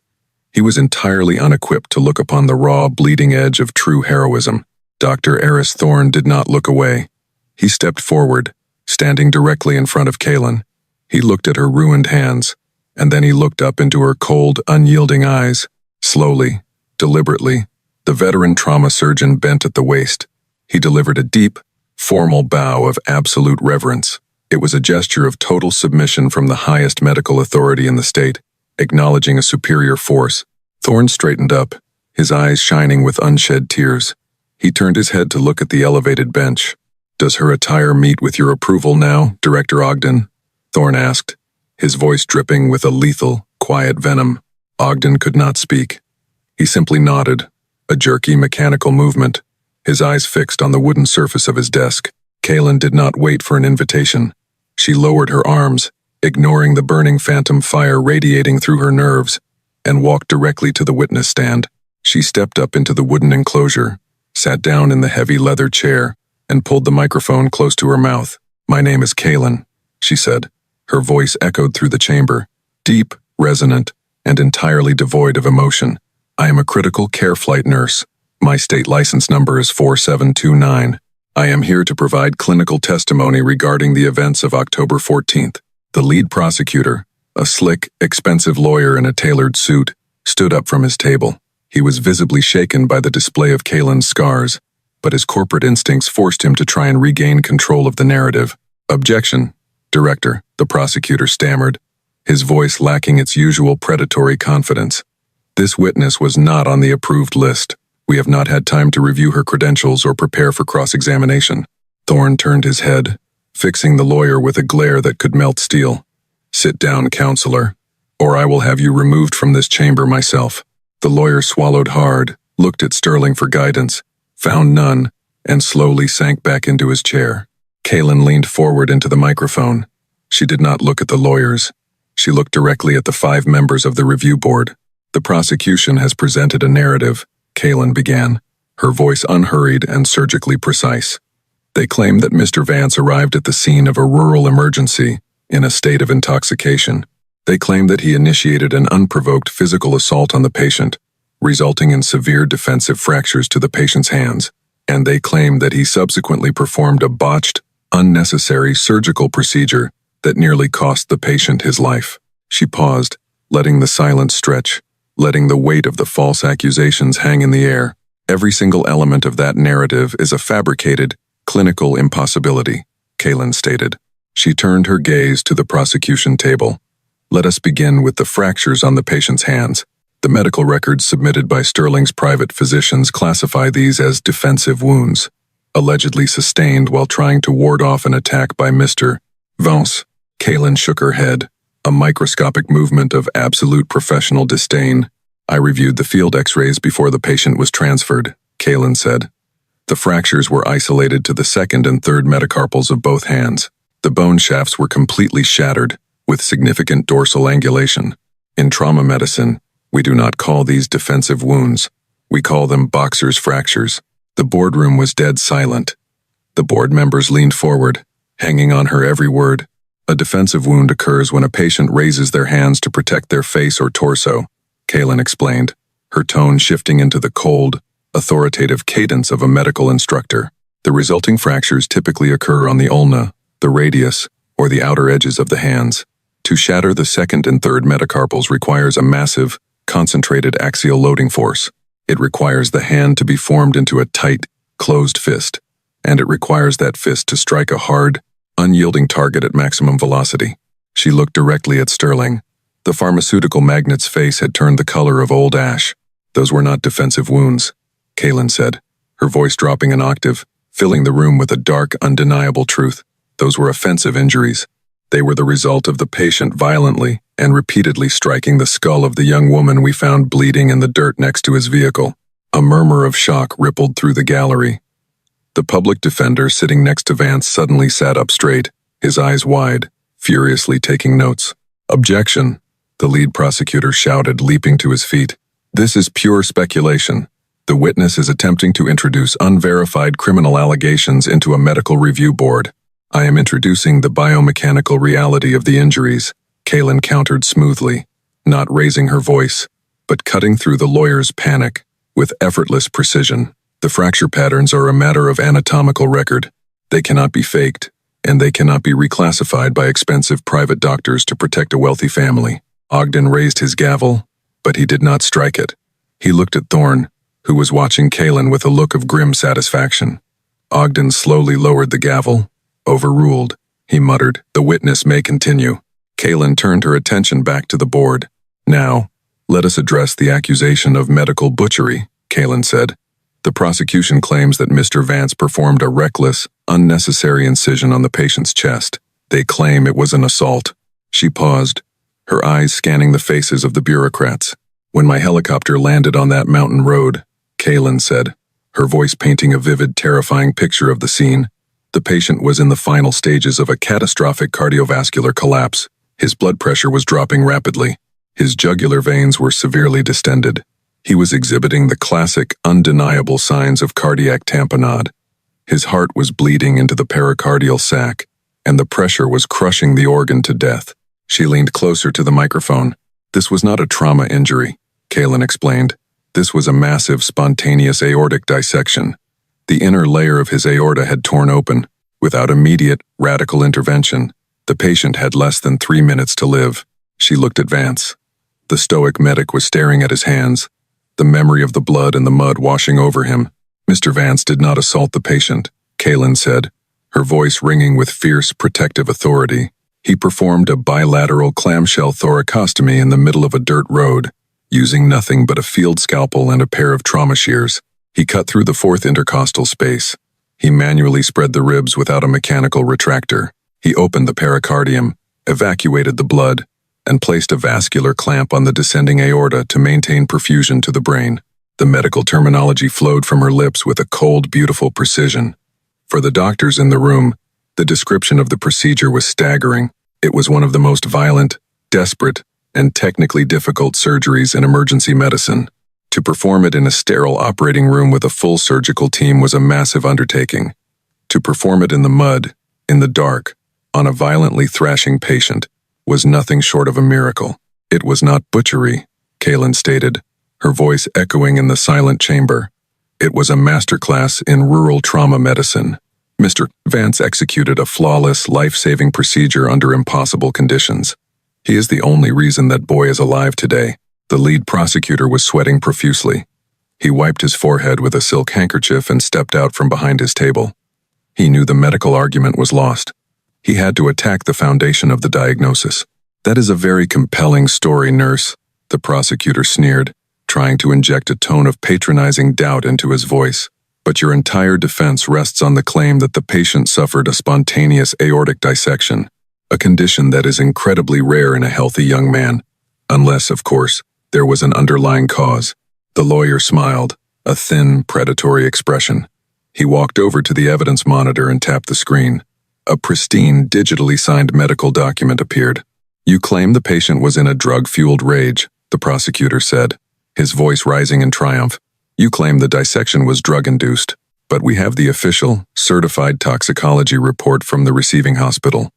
He was entirely unequipped to look upon the raw, bleeding edge of true heroism. Dr. Eris Thorne did not look away. He stepped forward, standing directly in front of Kaylin. He looked at her ruined hands, and then he looked up into her cold, unyielding eyes. Slowly, deliberately, the veteran trauma surgeon bent at the waist. He delivered a deep, formal bow of absolute reverence. It was a gesture of total submission from the highest medical authority in the state, acknowledging a superior force. Thorne straightened up, his eyes shining with unshed tears. He turned his head to look at the elevated bench. "Does her attire meet with your approval now, Director Ogden?" Thorne asked, his voice dripping with a lethal, quiet venom. Ogden could not speak. He simply nodded, a jerky mechanical movement, his eyes fixed on the wooden surface of his desk. Kaylin did not wait for an invitation. She lowered her arms, ignoring the burning phantom fire radiating through her nerves, and walked directly to the witness stand. She stepped up into the wooden enclosure, sat down in the heavy leather chair, and pulled the microphone close to her mouth. "My name is Kaylin," she said. Her voice echoed through the chamber, deep, resonant, and entirely devoid of emotion. "I am a critical care flight nurse. My state license number is 4729. I am here to provide clinical testimony regarding the events of October 14th. The lead prosecutor, a slick, expensive lawyer in a tailored suit, stood up from his table. He was visibly shaken by the display of Kaylin's scars, but his corporate instincts forced him to try and regain control of the narrative. "Objection, Director," the prosecutor stammered, his voice lacking its usual predatory confidence. "This witness was not on the approved list. We have not had time to review her credentials or prepare for cross-examination." Thorne turned his head, fixing the lawyer with a glare that could melt steel. "Sit down, counselor, or I will have you removed from this chamber myself." The lawyer swallowed hard, looked at Sterling for guidance, found none, and slowly sank back into his chair. Kaylin leaned forward into the microphone. She did not look at the lawyers. She looked directly at the 5 members of the review board. "The prosecution has presented a narrative," Kaylin began, her voice unhurried and surgically precise. "They claim that Mr. Vance arrived at the scene of a rural emergency in a state of intoxication. They claim that he initiated an unprovoked physical assault on the patient, resulting in severe defensive fractures to the patient's hands, and they claim that he subsequently performed a botched, unnecessary surgical procedure that nearly cost the patient his life." She paused, letting the silence stretch, letting the weight of the false accusations hang in the air. "Every single element of that narrative is a fabricated, clinical impossibility," Kaylin stated. She turned her gaze to the prosecution table. "Let us begin with the fractures on the patient's hands. The medical records submitted by Sterling's private physicians classify these as defensive wounds, allegedly sustained while trying to ward off an attack by Mr. Vance." Kaylin shook her head, a microscopic movement of absolute professional disdain. "I reviewed the field x-rays before the patient was transferred," Kaylin said. "The fractures were isolated to the second and third metacarpals of both hands. The bone shafts were completely shattered, with significant dorsal angulation. In trauma medicine, we do not call these defensive wounds. We call them boxer's fractures." The boardroom was dead silent. The board members leaned forward, hanging on her every word. "A defensive wound occurs when a patient raises their hands to protect their face or torso," Kaylin explained, her tone shifting into the cold, authoritative cadence of a medical instructor. "The resulting fractures typically occur on the ulna, the radius, or the outer edges of the hands. To shatter the second and third metacarpals requires a massive, concentrated axial loading force. It requires the hand to be formed into a tight, closed fist, and it requires that fist to strike a hard, unyielding target at maximum velocity. She looked directly at Sterling. The pharmaceutical magnate's face had turned the color of old ash. "Those were not defensive wounds," Kaylin said, her voice dropping an octave, filling the room with a dark, undeniable truth. "Those were offensive injuries. They were the result of the patient violently and repeatedly striking the skull of the young woman we found bleeding in the dirt next to his vehicle." A murmur of shock rippled through the gallery. The public defender sitting next to Vance suddenly sat up straight, his eyes wide, furiously taking notes. "Objection," the lead prosecutor shouted, leaping to his feet. "This is pure speculation. The witness is attempting to introduce unverified criminal allegations into a medical review board. I am introducing the biomechanical reality of the injuries," Kaylin countered smoothly, not raising her voice, but cutting through the lawyer's panic with effortless precision. "The fracture patterns are a matter of anatomical record. They cannot be faked, and they cannot be reclassified by expensive private doctors to protect a wealthy family." Ogden raised his gavel, but he did not strike it. He looked at Thorne, who was watching Kaylin with a look of grim satisfaction. Ogden slowly lowered the gavel. "Overruled," he muttered. "The witness may continue." Kaylin turned her attention back to the board. "Now, let us address the accusation of medical butchery," Kaylin said. "The prosecution claims that Mr. Vance performed a reckless, unnecessary incision on the patient's chest. They claim it was an assault." She paused, her eyes scanning the faces of the bureaucrats. "When my helicopter landed on that mountain road," Kaylin said, her voice painting a vivid, terrifying picture of the scene, "the patient was in the final stages of a catastrophic cardiovascular collapse. His blood pressure was dropping rapidly. His jugular veins were severely distended. He was exhibiting the classic, undeniable signs of cardiac tamponade. His heart was bleeding into the pericardial sac, and the pressure was crushing the organ to death." She leaned closer to the microphone. "This was not a trauma injury," Kaylin explained. "This was a massive, spontaneous aortic dissection. The inner layer of his aorta had torn open. Without immediate, radical intervention, the patient had less than 3 minutes to live." She looked at Vance. The stoic medic was staring at his hands, the memory of the blood and the mud washing over him. "Mr. Vance did not assault the patient," Kaylin said, her voice ringing with fierce, protective authority. "He performed a bilateral clamshell thoracostomy in the middle of a dirt road, using nothing but a field scalpel and a pair of trauma shears. He cut through the fourth intercostal space. He manually spread the ribs without a mechanical retractor. He opened the pericardium, evacuated the blood, and placed a vascular clamp on the descending aorta to maintain perfusion to the brain." The medical terminology flowed from her lips with a cold, beautiful precision. For the doctors in the room, the description of the procedure was staggering. It was one of the most violent, desperate, and technically difficult surgeries in emergency medicine. To perform it in a sterile operating room with a full surgical team was a massive undertaking. To perform it in the mud, in the dark, on a violently thrashing patient, was nothing short of a miracle. "It was not butchery," Kaylin stated, her voice echoing in the silent chamber. "It was a masterclass in rural trauma medicine. Mr. Vance executed a flawless, life-saving procedure under impossible conditions. He is the only reason that boy is alive today." The lead prosecutor was sweating profusely. He wiped his forehead with a silk handkerchief and stepped out from behind his table. He knew the medical argument was lost. He had to attack the foundation of the diagnosis. "That is a very compelling story, nurse," the prosecutor sneered, trying to inject a tone of patronizing doubt into his voice. "But your entire defense rests on the claim that the patient suffered a spontaneous aortic dissection, a condition that is incredibly rare in a healthy young man. Unless, of course, there was an underlying cause." The lawyer smiled, a thin, predatory expression. He walked over to the evidence monitor and tapped the screen. A pristine, digitally signed medical document appeared. "You claim the patient was in a drug-fueled rage," the prosecutor said, his voice rising in triumph. "You claim the dissection was drug-induced, but we have the official, certified toxicology report from the receiving hospital,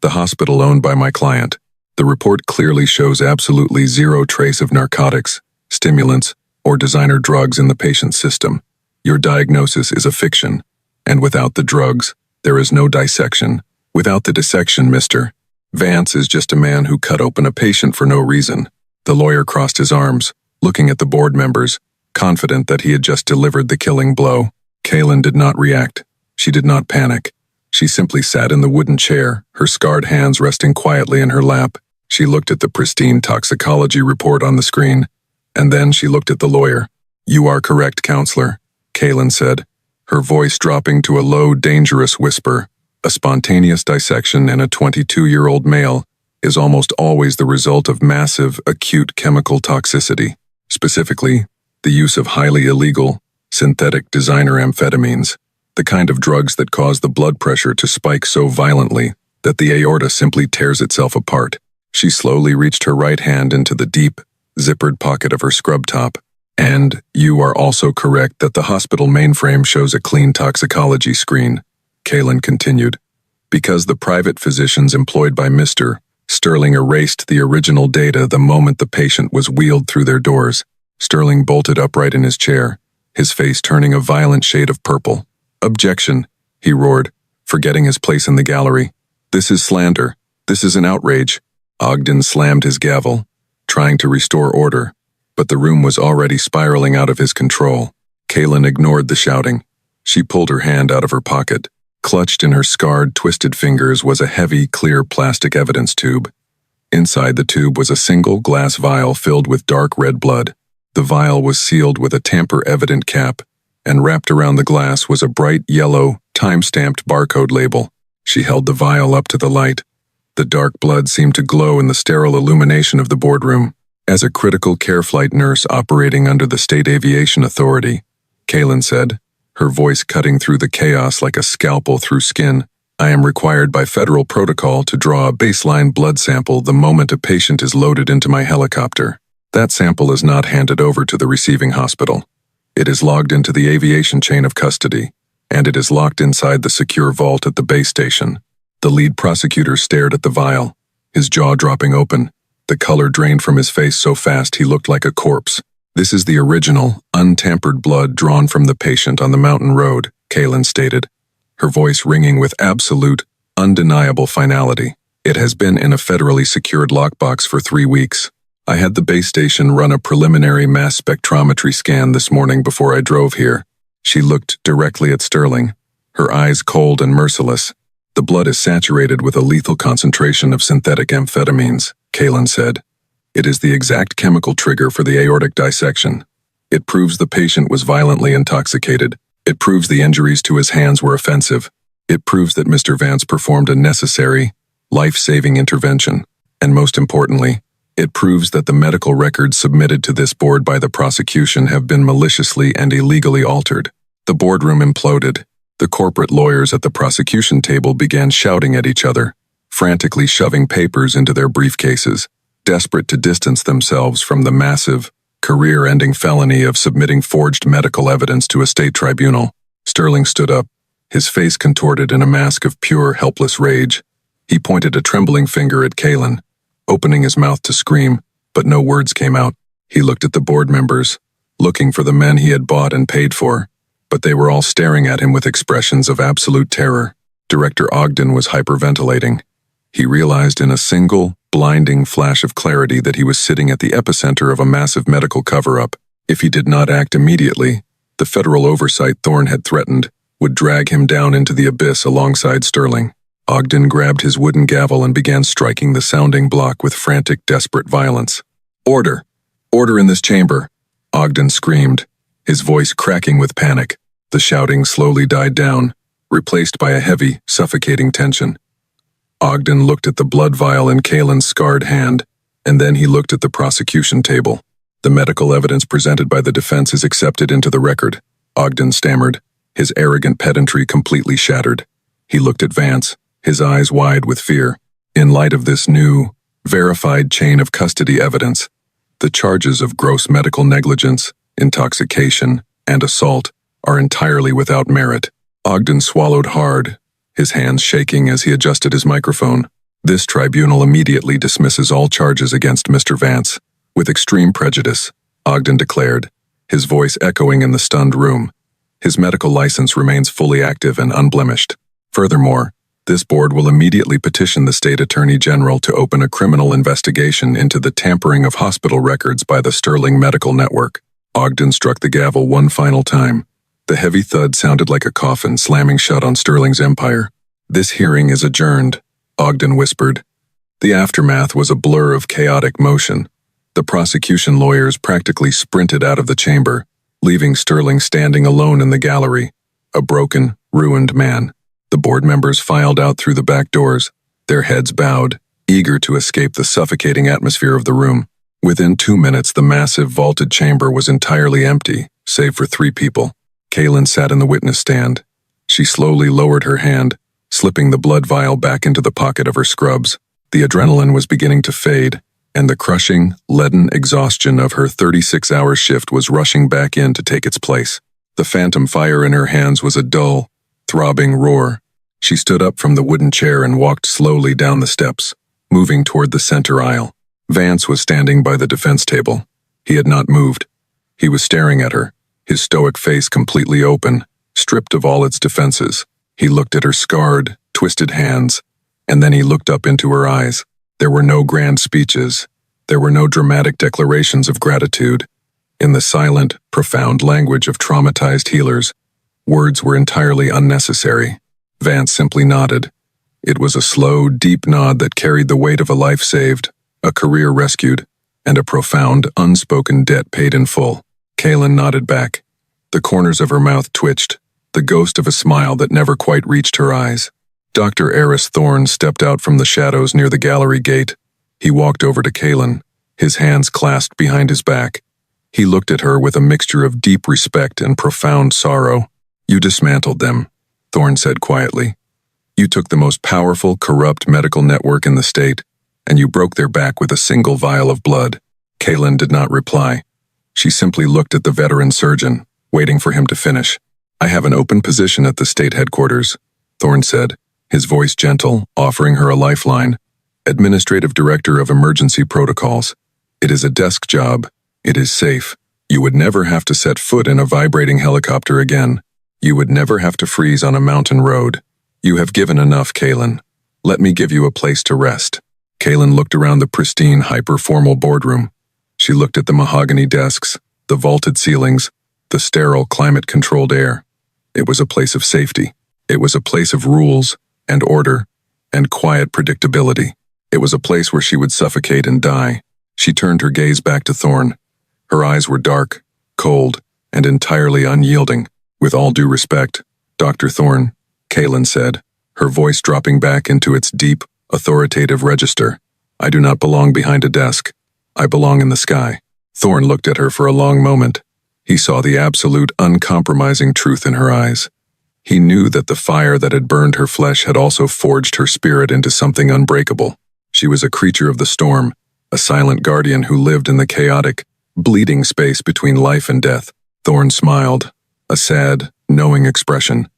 the hospital owned by my client. The report clearly shows absolutely zero trace of narcotics, stimulants, or designer drugs in the patient's system. Your diagnosis is a fiction, and without the drugs, there is no dissection. Without the dissection, Mr. Vance is just a man who cut open a patient for no reason." The lawyer crossed his arms, looking at the board members, confident that he had just delivered the killing blow. Kaylin did not react. She did not panic. She simply sat in the wooden chair, her scarred hands resting quietly in her lap. She looked at the pristine toxicology report on the screen, and then she looked at the lawyer. "You are correct, counselor," Kaylin said, her voice dropping to a low, dangerous whisper. "A spontaneous dissection in a 22-year-old male is almost always the result of massive, acute chemical toxicity, specifically the use of highly illegal, synthetic designer amphetamines, the kind of drugs that cause the blood pressure to spike so violently that the aorta simply tears itself apart." She slowly reached her right hand into the deep, zippered pocket of her scrub top. "And you are also correct that the hospital mainframe shows a clean toxicology screen," Kaylin continued, "because the private physicians employed by Mr. Sterling erased the original data the moment the patient was wheeled through their doors." Sterling bolted upright in his chair, his face turning a violent shade of purple. "Objection," he roared, forgetting his place in the gallery. "This is slander. This is an outrage." Ogden slammed his gavel, trying to restore order, but the room was already spiraling out of his control. Kaylin ignored the shouting. She pulled her hand out of her pocket. Clutched in her scarred, twisted fingers was a heavy, clear plastic evidence tube. Inside the tube was a single glass vial filled with dark red blood. The vial was sealed with a tamper-evident cap, and wrapped around the glass was a bright yellow, time-stamped barcode label. She held the vial up to the light. The dark blood seemed to glow in the sterile illumination of the boardroom. "As a critical care flight nurse operating under the State Aviation Authority," Kaylin said, her voice cutting through the chaos like a scalpel through skin, "I am required by federal protocol to draw a baseline blood sample the moment a patient is loaded into my helicopter. That sample is not handed over to the receiving hospital. It is logged into the aviation chain of custody, and it is locked inside the secure vault at the base station." The lead prosecutor stared at the vial, his jaw dropping open. The color drained from his face so fast he looked like a corpse. "This is the original, untampered blood drawn from the patient on the mountain road," Kaylin stated, her voice ringing with absolute, undeniable finality. "It has been in a federally secured lockbox for 3 weeks. I had the base station run a preliminary mass spectrometry scan this morning before I drove here." She looked directly at Sterling, her eyes cold and merciless. "The blood is saturated with a lethal concentration of synthetic amphetamines," Kaylin said. "It is the exact chemical trigger for the aortic dissection. It proves the patient was violently intoxicated. It proves the injuries to his hands were offensive. It proves that Mr. Vance performed a necessary, life-saving intervention. And most importantly, it proves that the medical records submitted to this board by the prosecution have been maliciously and illegally altered." The boardroom imploded. The corporate lawyers at the prosecution table began shouting at each other, frantically shoving papers into their briefcases, desperate to distance themselves from the massive, career-ending felony of submitting forged medical evidence to a state tribunal. Sterling stood up, his face contorted in a mask of pure, helpless rage. He pointed a trembling finger at Kaylin, opening his mouth to scream, but no words came out. He looked at the board members, looking for the men he had bought and paid for, but they were all staring at him with expressions of absolute terror. Director Ogden was hyperventilating. He realized in a single, blinding flash of clarity that he was sitting at the epicenter of a massive medical cover-up. If he did not act immediately, the federal oversight Thorne had threatened would drag him down into the abyss alongside Sterling. Ogden grabbed his wooden gavel and began striking the sounding block with frantic, desperate violence. "Order! Order in this chamber!" Ogden screamed, his voice cracking with panic. The shouting slowly died down, replaced by a heavy, suffocating tension. Ogden looked at the blood vial in Kaylin's scarred hand, and then he looked at the prosecution table. "The medical evidence presented by the defense is accepted into the record," Ogden stammered, his arrogant pedantry completely shattered. He looked at Vance, his eyes wide with fear. "In light of this new, verified chain of custody evidence, the charges of gross medical negligence, intoxication, and assault are entirely without merit." Ogden swallowed hard, his hands shaking as he adjusted his microphone. "This tribunal immediately dismisses all charges against Mr. Vance, with extreme prejudice," Ogden declared, his voice echoing in the stunned room. "His medical license remains fully active and unblemished. Furthermore, this board will immediately petition the state attorney general to open a criminal investigation into the tampering of hospital records by the Sterling Medical Network." Ogden struck the gavel one final time. The heavy thud sounded like a coffin slamming shut on Sterling's empire. "This hearing is adjourned," Ogden whispered. The aftermath was a blur of chaotic motion. The prosecution lawyers practically sprinted out of the chamber, leaving Sterling standing alone in the gallery, a broken, ruined man. The board members filed out through the back doors, their heads bowed, eager to escape the suffocating atmosphere of the room. Within 2 minutes, the massive vaulted chamber was entirely empty, save for 3 people. Kaylin sat in the witness stand. She slowly lowered her hand, slipping the blood vial back into the pocket of her scrubs. The adrenaline was beginning to fade, and the crushing, leaden exhaustion of her 36-hour shift was rushing back in to take its place. The phantom fire in her hands was a dull, throbbing roar. She stood up from the wooden chair and walked slowly down the steps, moving toward the center aisle. Vance was standing by the defense table. He had not moved. He was staring at her, his stoic face completely open, stripped of all its defenses. He looked at her scarred, twisted hands, and then he looked up into her eyes. There were no grand speeches. There were no dramatic declarations of gratitude. In the silent, profound language of traumatized healers, words were entirely unnecessary. Vance simply nodded. It was a slow, deep nod that carried the weight of a life saved, a career rescued, and a profound, unspoken debt paid in full. Kaylin nodded back. The corners of her mouth twitched, the ghost of a smile that never quite reached her eyes. Dr. Eris Thorne stepped out from the shadows near the gallery gate. He walked over to Kaylin, his hands clasped behind his back. He looked at her with a mixture of deep respect and profound sorrow. "You dismantled them," Thorne said quietly. "You took the most powerful, corrupt medical network in the state, and you broke their back with a single vial of blood." Kaylin did not reply. She simply looked at the veteran surgeon, waiting for him to finish. "I have an open position at the state headquarters," Thorne said, his voice gentle, offering her a lifeline. "Administrative Director of Emergency Protocols. It is a desk job. It is safe. You would never have to set foot in a vibrating helicopter again. You would never have to freeze on a mountain road. You have given enough, Kaylin. Let me give you a place to rest." Kaylin looked around the pristine, hyper-formal boardroom. She looked at the mahogany desks, the vaulted ceilings, the sterile, climate-controlled air. It was a place of safety. It was a place of rules and order and quiet predictability. It was a place where she would suffocate and die. She turned her gaze back to Thorne. Her eyes were dark, cold, and entirely unyielding. "With all due respect, Dr. Thorne," Kaylin said, her voice dropping back into its deep, authoritative register. "I do not belong behind a desk. I belong in the sky." Thorne looked at her for a long moment. He saw the absolute, uncompromising truth in her eyes. He knew that the fire that had burned her flesh had also forged her spirit into something unbreakable. She was a creature of the storm, a silent guardian who lived in the chaotic, bleeding space between life and death. Thorne smiled, a sad, knowing expression.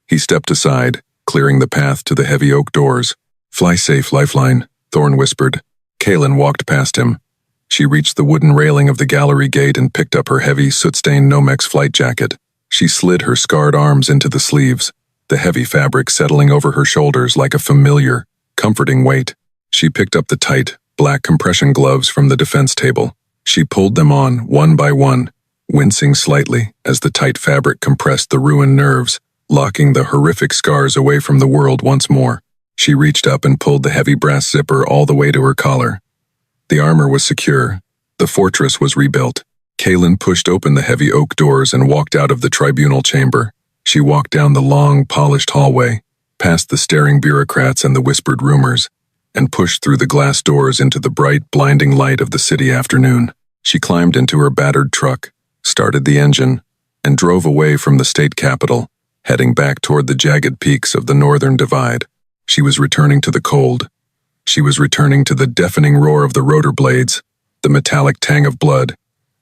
He stepped aside, clearing the path to the heavy oak doors. "Fly safe, Lifeline," Thorne whispered. Kaylin walked past him. She reached the wooden railing of the gallery gate and picked up her heavy, soot-stained Nomex flight jacket. She slid her scarred arms into the sleeves, the heavy fabric settling over her shoulders like a familiar, comforting weight. She picked up the tight, black compression gloves from the defense table. She pulled them on, one by one, wincing slightly as the tight fabric compressed the ruined nerves, locking the horrific scars away from the world once more. She reached up and pulled the heavy brass zipper all the way to her collar. The armor was secure. The fortress was rebuilt. Kaylin pushed open the heavy oak doors and walked out of the tribunal chamber. She walked down the long, polished hallway, past the staring bureaucrats and the whispered rumors, and pushed through the glass doors into the bright, blinding light of the city afternoon. She climbed into her battered truck, started the engine, and drove away from the state capitol, heading back toward the jagged peaks of the northern divide. She was returning to the cold. She was returning to the deafening roar of the rotor blades, the metallic tang of blood,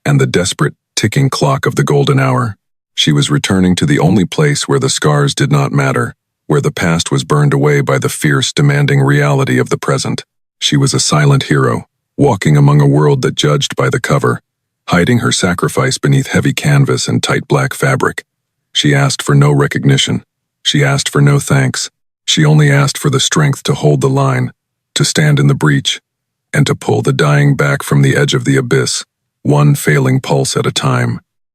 and the desperate, ticking clock of the golden hour. She was returning to the only place where the scars did not matter, where the past was burned away by the fierce, demanding reality of the present. She was a silent hero, walking among a world that judged by the cover, hiding her sacrifice beneath heavy canvas and tight black fabric. She asked for no recognition. She asked for no thanks. She only asked for the strength to hold the line, to stand in the breach, and to pull the dying back from the edge of the abyss, one failing pulse at a time.